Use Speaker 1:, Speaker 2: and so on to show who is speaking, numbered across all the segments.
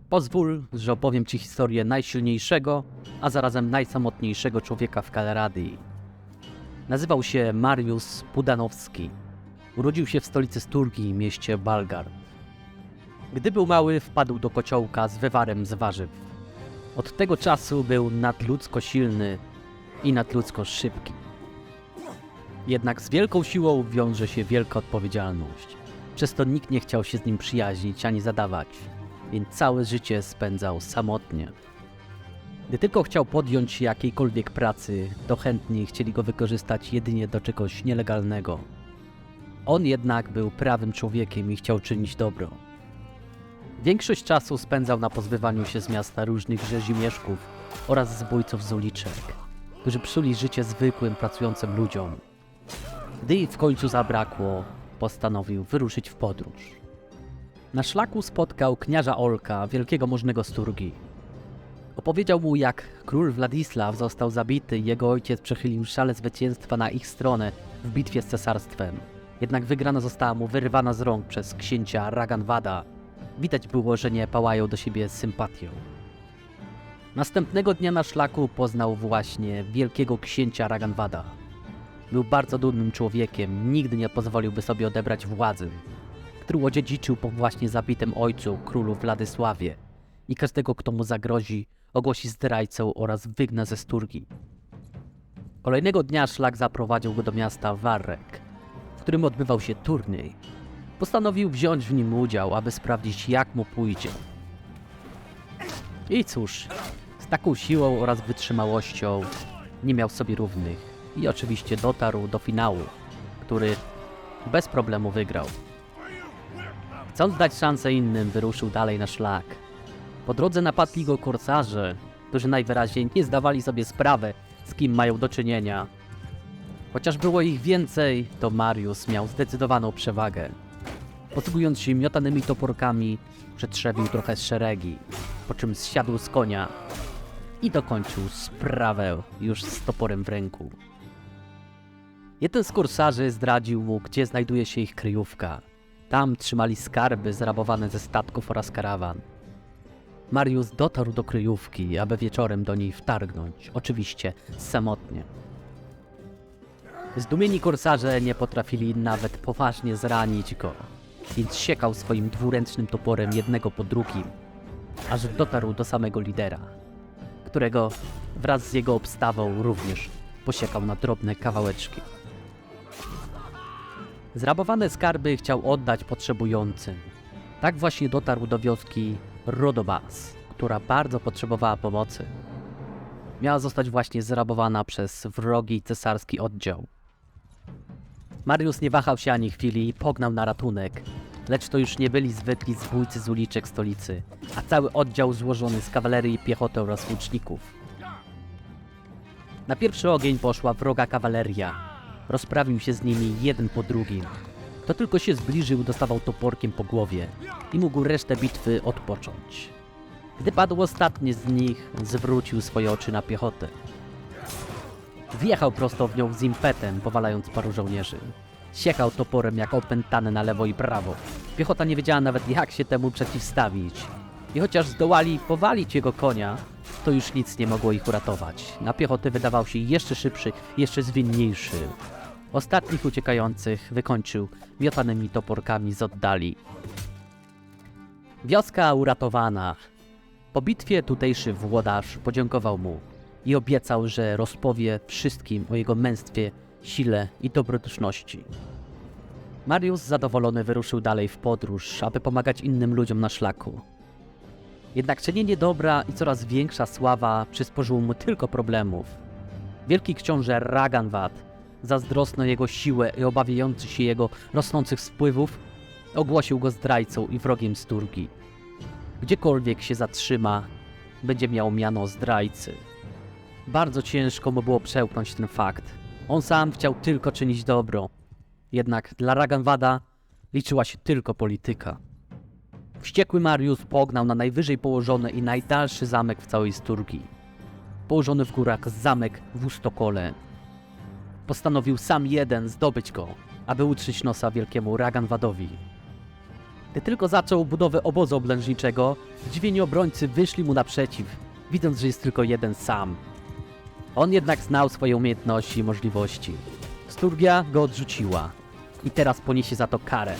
Speaker 1: Pozwól, że opowiem Ci historię najsilniejszego, a zarazem najsamotniejszego człowieka w Kaleradii. Nazywał się Mariusz Pudanowski. Urodził się w stolicy Sturgi, mieście Balgard. Gdy był mały, wpadł do kociołka z wywarem z warzyw. Od tego czasu był nadludzko silny i nadludzko szybki. Jednak z wielką siłą wiąże się wielka odpowiedzialność. Przez to nikt nie chciał się z nim przyjaźnić ani zadawać, więc całe życie spędzał samotnie. Gdy tylko chciał podjąć się jakiejkolwiek pracy, to chętni chcieli go wykorzystać jedynie do czegoś nielegalnego. On jednak był prawym człowiekiem i chciał czynić dobro. Większość czasu spędzał na pozbywaniu się z miasta różnych rzezimieszków oraz zbójców z uliczek, którzy psuli życie zwykłym, pracującym ludziom. Gdy jej w końcu zabrakło, postanowił wyruszyć w podróż. Na szlaku spotkał kniarza Olka, wielkiego możnego Sturgi. Opowiedział mu, jak król Władysław został zabity i jego ojciec przechylił szale zwycięstwa na ich stronę w bitwie z cesarstwem. Jednak wygrana została mu wyrwana z rąk przez księcia Raganwada. Widać było, że nie pałają do siebie sympatią. Następnego dnia na szlaku poznał właśnie wielkiego księcia Raganwada. Był bardzo dumnym człowiekiem, nigdy nie pozwoliłby sobie odebrać władzy, którą odziedziczył po właśnie zabitym ojcu, królu Władysławie, i każdego, kto mu zagrozi, ogłosi zdrajcą oraz wygna ze Sturgi. Kolejnego dnia szlak zaprowadził go do miasta Warrek, w którym odbywał się turniej. Postanowił wziąć w nim udział, aby sprawdzić, jak mu pójdzie. I cóż, z taką siłą oraz wytrzymałością nie miał sobie równych i oczywiście dotarł do finału, który bez problemu wygrał. Chcąc dać szansę innym, wyruszył dalej na szlak. Po drodze napadli go korsarze, którzy najwyraźniej nie zdawali sobie sprawy, z kim mają do czynienia. Chociaż było ich więcej, to Mariusz miał zdecydowaną przewagę. Posługując się miotanymi toporkami, przetrzebił trochę z szeregi, po czym zsiadł z konia i dokończył sprawę już z toporem w ręku. Jeden z korsarzy zdradził mu, gdzie znajduje się ich kryjówka. Tam trzymali skarby zrabowane ze statków oraz karawan. Mariusz dotarł do kryjówki, aby wieczorem do niej wtargnąć, oczywiście samotnie. Zdumieni korsarze nie potrafili nawet poważnie zranić go, więc siekał swoim dwuręcznym toporem jednego po drugim, aż dotarł do samego lidera, którego wraz z jego obstawą również posiekał na drobne kawałeczki. Zrabowane skarby chciał oddać potrzebującym. Tak właśnie dotarł do wioski Rodobas, która bardzo potrzebowała pomocy. Miała zostać właśnie zrabowana przez wrogi cesarski oddział. Mariusz nie wahał się ani chwili i pognał na ratunek, lecz to już nie byli zwykli zbójcy z uliczek stolicy, a cały oddział złożony z kawalerii, piechoty oraz łuczników. Na pierwszy ogień poszła wroga kawaleria. Rozprawił się z nimi jeden po drugim. Kto tylko się zbliżył, dostawał toporkiem po głowie i mógł resztę bitwy odpocząć. Gdy padł ostatni z nich, zwrócił swoje oczy na piechotę. Wjechał prosto w nią z impetem, powalając paru żołnierzy. Siekał toporem jak opętany na lewo i prawo. Piechota nie wiedziała nawet, jak się temu przeciwstawić. I chociaż zdołali powalić jego konia, to już nic nie mogło ich uratować. Na piechotę wydawał się jeszcze szybszy, jeszcze zwinniejszy. Ostatnich uciekających wykończył miotanymi toporkami z oddali. Wioska uratowana. Po bitwie tutejszy włodarz podziękował mu i obiecał, że rozpowie wszystkim o jego męstwie, sile i dobroduszności. Mariusz zadowolony wyruszył dalej w podróż, aby pomagać innym ludziom na szlaku. Jednak czynienie dobra i coraz większa sława przysporzyło mu tylko problemów. Wielki książę Raganwad, zazdrosny o jego siłę i obawiający się jego rosnących wpływów, ogłosił go zdrajcą i wrogiem Sturgi. Gdziekolwiek się zatrzyma, będzie miał miano zdrajcy. Bardzo ciężko mu było przełknąć ten fakt. On sam chciał tylko czynić dobro. Jednak dla Raganwada liczyła się tylko polityka. Wściekły Mariusz pognał na najwyżej położony i najdalszy zamek w całej Sturgi. Położony w górach zamek w Ustokole. Postanowił sam jeden zdobyć go, aby utrzeć nosa wielkiemu Raganwadowi. Gdy tylko zaczął budowę obozu oblężniczego, zdziwieni obrońcy wyszli mu naprzeciw, widząc, że jest tylko jeden sam. On jednak znał swoje umiejętności i możliwości. Sturgia go odrzuciła i teraz poniesie za to karę.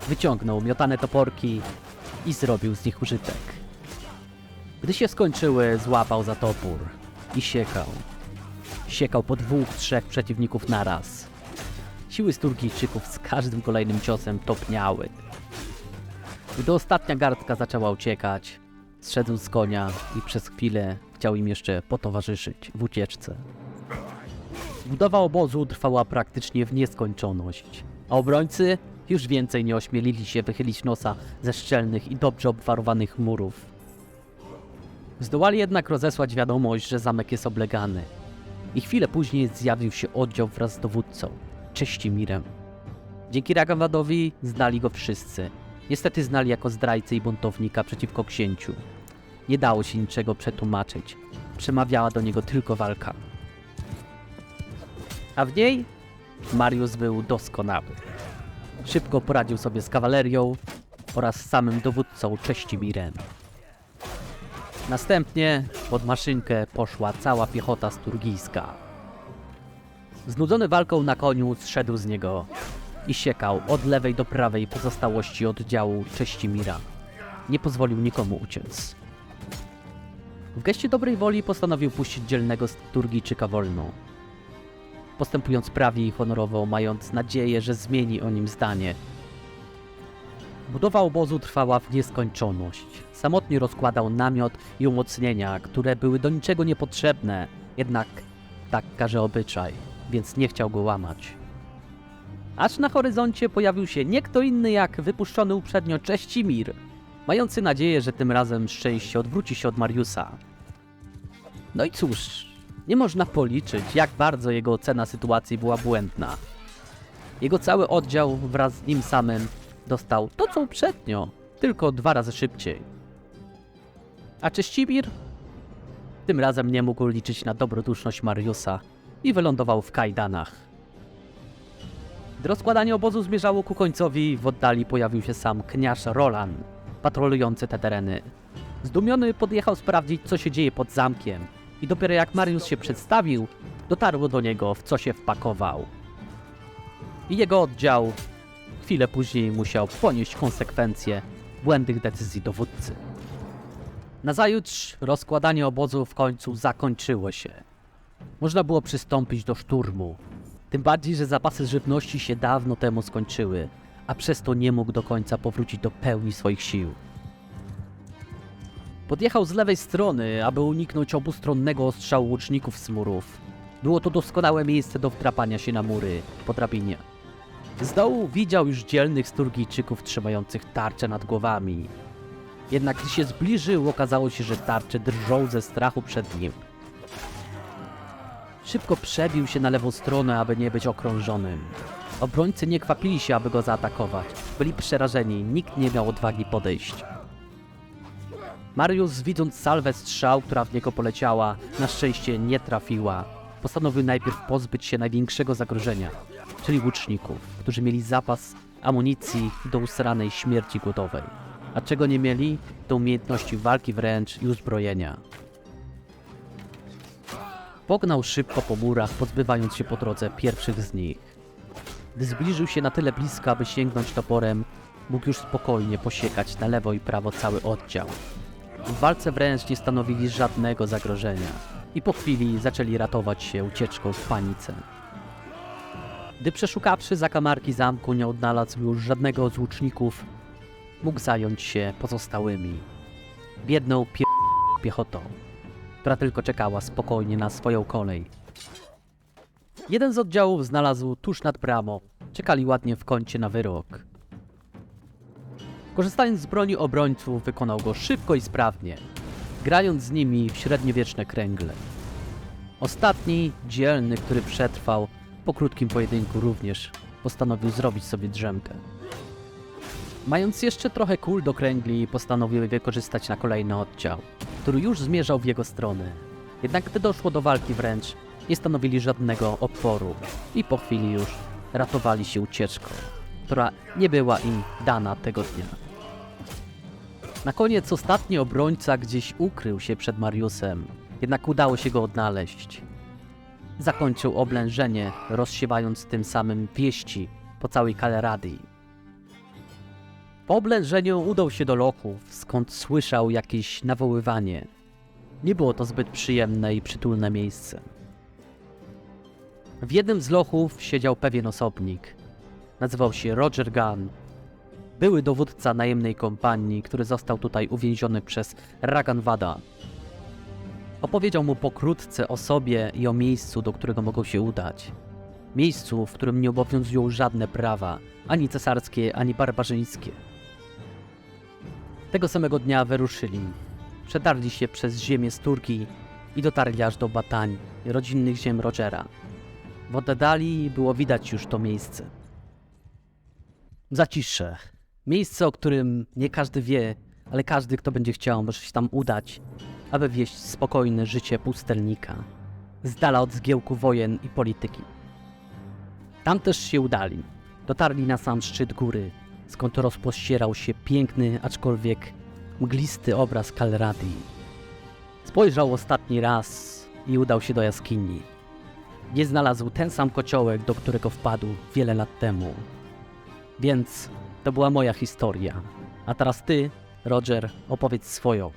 Speaker 1: Wyciągnął miotane toporki i zrobił z nich użytek. Gdy się skończyły, złapał za topór i siekał. Siekał po 2-3 przeciwników naraz. Siły Sturgijczyków z każdym kolejnym ciosem topniały. Gdy ostatnia garstka zaczęła uciekać, zszedł z konia i przez chwilę chciał im jeszcze potowarzyszyć w ucieczce. Budowa obozu trwała praktycznie w nieskończoność, a obrońcy już więcej nie ośmielili się wychylić nosa ze szczelnych i dobrze obwarowanych murów. Zdołali jednak rozesłać wiadomość, że zamek jest oblegany. I chwilę później zjawił się oddział wraz z dowódcą, Cześcimirem. Dzięki Ragawadowi znali go wszyscy. Niestety znali jako zdrajcę i buntownika przeciwko księciu. Nie dało się niczego przetłumaczyć. Przemawiała do niego tylko walka. A w niej Mariusz był doskonały. Szybko poradził sobie z kawalerią oraz samym dowódcą Cześcimirem. Następnie pod maszynkę poszła cała piechota sturgijska. Znudzony walką na koniu zszedł z niego i siekał od lewej do prawej pozostałości oddziału Cześcimira. Nie pozwolił nikomu uciec. W geście dobrej woli postanowił puścić dzielnego Sturgijczyka wolno. Postępując prawie i honorowo, mając nadzieję, że zmieni o nim zdanie. Budowa obozu trwała w nieskończoność. Samotnie rozkładał namiot i umocnienia, które były do niczego niepotrzebne, jednak tak każe obyczaj, więc nie chciał go łamać. Aż na horyzoncie pojawił się nie kto inny jak wypuszczony uprzednio Cześcimir, mający nadzieję, że tym razem szczęście odwróci się od Mariusza. No i cóż, nie można policzyć, jak bardzo jego ocena sytuacji była błędna. Jego cały oddział wraz z nim samym dostał to co uprzednio, tylko 2 razy szybciej. A Cześcimir tym razem nie mógł liczyć na dobroduszność Mariusza i wylądował w kajdanach. Gdy rozkładanie obozu zmierzało ku końcowi, w oddali pojawił się sam kniarz Roland, patrolujący te tereny. Zdumiony podjechał sprawdzić, co się dzieje pod zamkiem i dopiero jak Mariusz się przedstawił, dotarło do niego, w co się wpakował. I jego oddział chwilę później musiał ponieść konsekwencje błędnych decyzji dowódcy. Nazajutrz rozkładanie obozu w końcu zakończyło się. Można było przystąpić do szturmu. Tym bardziej, że zapasy żywności się dawno temu skończyły, a przez to nie mógł do końca powrócić do pełni swoich sił. Podjechał z lewej strony, aby uniknąć obustronnego ostrzału łuczników z murów. Było to doskonałe miejsce do wdrapania się na mury po drabinie. Z dołu widział już dzielnych Sturgijczyków trzymających tarcze nad głowami. Jednak gdy się zbliżył, okazało się, że tarcze drżą ze strachu przed nim. Szybko przebił się na lewą stronę, aby nie być okrążonym. Obrońcy nie kwapili się, aby go zaatakować. Byli przerażeni, nikt nie miał odwagi podejść. Mariusz, widząc salwę strzał, która w niego poleciała, na szczęście nie trafiła. Postanowił najpierw pozbyć się największego zagrożenia, czyli łuczników, którzy mieli zapas amunicji do usranej śmierci głodowej. A czego nie mieli, to umiejętności walki wręcz i uzbrojenia. Pognał szybko po murach, pozbywając się po drodze pierwszych z nich. Gdy zbliżył się na tyle blisko, aby sięgnąć toporem, mógł już spokojnie posiekać na lewo i prawo cały oddział. W walce wręcz nie stanowili żadnego zagrożenia i po chwili zaczęli ratować się ucieczką w panice. Gdy przeszukawszy zakamarki zamku nie odnalazł już żadnego z łuczników, mógł zająć się pozostałymi. Biedną piechotą, która tylko czekała spokojnie na swoją kolej. Jeden z oddziałów znalazł tuż nad bramą. Czekali ładnie w kącie na wyrok. Korzystając z broni obrońców, wykonał go szybko i sprawnie, grając z nimi w średniowieczne kręgle. Ostatni, dzielny, który przetrwał, po krótkim pojedynku również postanowił zrobić sobie drzemkę. Mając jeszcze trochę kul do kręgli, postanowił je wykorzystać na kolejny oddział, który już zmierzał w jego stronę. Jednak gdy doszło do walki wręcz, nie stanowili żadnego oporu i po chwili już ratowali się ucieczką. która nie była im dana tego dnia. Na koniec ostatni obrońca gdzieś ukrył się przed Mariusem, jednak udało się go odnaleźć. Zakończył oblężenie, rozsiewając tym samym wieści po całej Kaleradii. Po oblężeniu udał się do lochów, skąd słyszał jakieś nawoływanie. Nie było to zbyt przyjemne i przytulne miejsce. W jednym z lochów siedział pewien osobnik. Nazywał się Roger Gunn. Były dowódca najemnej kompanii, który został tutaj uwięziony przez Raganwada. Opowiedział mu pokrótce o sobie i o miejscu, do którego mogą się udać. Miejscu, w którym nie obowiązują żadne prawa, ani cesarskie, ani barbarzyńskie. Tego samego dnia wyruszyli. Przedarli się przez ziemię Sturgi i dotarli aż do Batań, rodzinnych ziem Rogera. W oddali było widać już to miejsce. Zacisze. Miejsce, o którym nie każdy wie, ale każdy, kto będzie chciał, może się tam udać, aby wieść spokojne życie pustelnika, z dala od zgiełku wojen i polityki. Tam też się udali. Dotarli na sam szczyt góry, skąd rozpościerał się piękny, aczkolwiek mglisty obraz Kaleradii. Spojrzał ostatni raz i udał się do jaskini. Nie znalazł ten sam kociołek, do którego wpadł wiele lat temu. Więc to była moja historia. A teraz ty, Roger, opowiedz swoją.